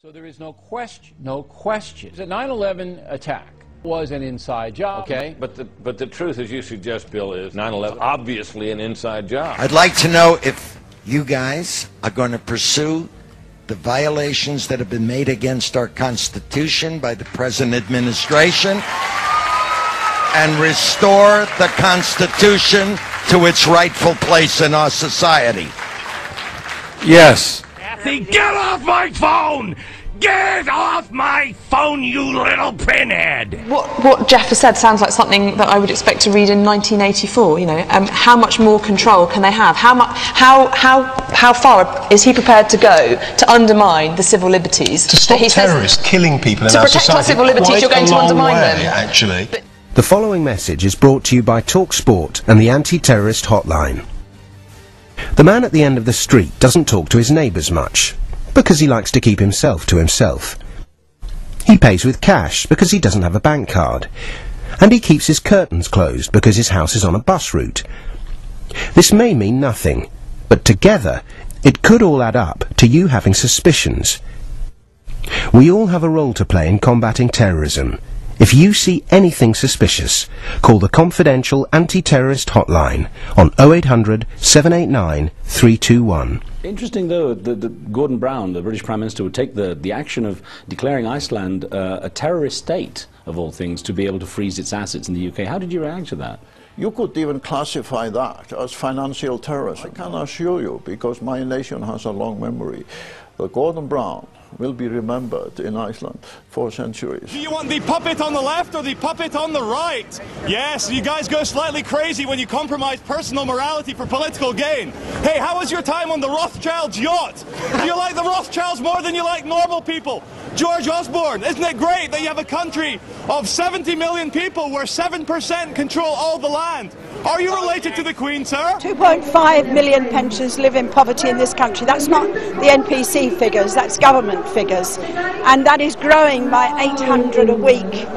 So there is no question. The 9/11 attack was an inside job. Okay, but the truth, as you suggest, Bill, is 9/11 obviously an inside job. I'd like to know if you guys are going to pursue the violations that have been made against our Constitution by the present administration and restore the Constitution to its rightful place in our society. Yes. Get off my phone! Get off my phone, you little pinhead! What Jeff has said sounds like something that I would expect to read in 1984. You know, how much more control can they have? How far is he prepared to go to undermine the civil liberties? To stop terrorists killing people in our society. To protect our civil liberties, you're going to undermine them. Actually. The following message is brought to you by TalkSport and the Anti-Terrorist Hotline. The man at the end of the street doesn't talk to his neighbours much, because he likes to keep himself to himself. He pays with cash because he doesn't have a bank card, and he keeps his curtains closed because his house is on a bus route. This may mean nothing, but together it could all add up to you having suspicions. We all have a role to play in combating terrorism. If you see anything suspicious, call the confidential anti-terrorist hotline on 0800 789 321. Interesting, though, that Gordon Brown, the British Prime Minister, would take the action of declaring Iceland a terrorist state, of all things, to be able to freeze its assets in the UK. How did you react to that? You could even classify that as financial terrorism. I can assure you, because my nation has a long memory, that Gordon Brown will be remembered in Iceland for centuries. Do you want the puppet on the left or the puppet on the right? Yes, you guys go slightly crazy when you compromise personal morality for political gain. Hey, how was your time on the Rothschilds' yacht? Do you like the Rothschilds more than you like normal people? George Osborne, isn't it great that you have a country of 70 million people where 7% control all the land? Are you related to the Queen, sir? 2.5 million pensioners live in poverty in this country. That's not the NPC figures, that's government figures. And that is growing by 800 a week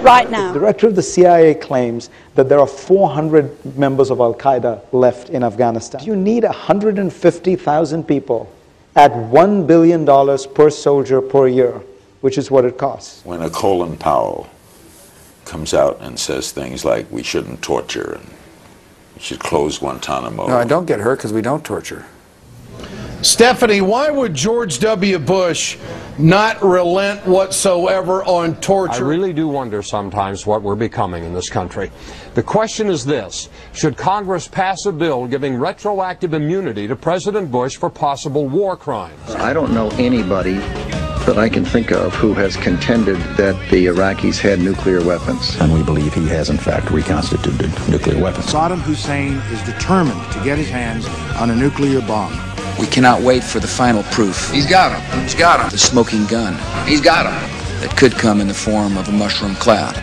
right now. The director of the CIA claims that there are 400 members of Al-Qaeda left in Afghanistan. You need 150,000 people at $1 billion per soldier per year, which is what it costs. When a Colin Powell comes out and says things like we shouldn't torture and we should close Guantanamo. No, I don't get hurt because we don't torture. Stephanie, why would George W. Bush not relent whatsoever on torture? I really do wonder sometimes what we're becoming in this country. The question is this: should Congress pass a bill giving retroactive immunity to President Bush for possible war crimes? I don't know anybody that I can think of who has contended that the Iraqis had nuclear weapons. And we believe he has, in fact, reconstituted nuclear weapons. Saddam Hussein is determined to get his hands on a nuclear bomb. We cannot wait for the final proof. He's got him. He's got him. The smoking gun. He's got him. That could come in the form of a mushroom cloud.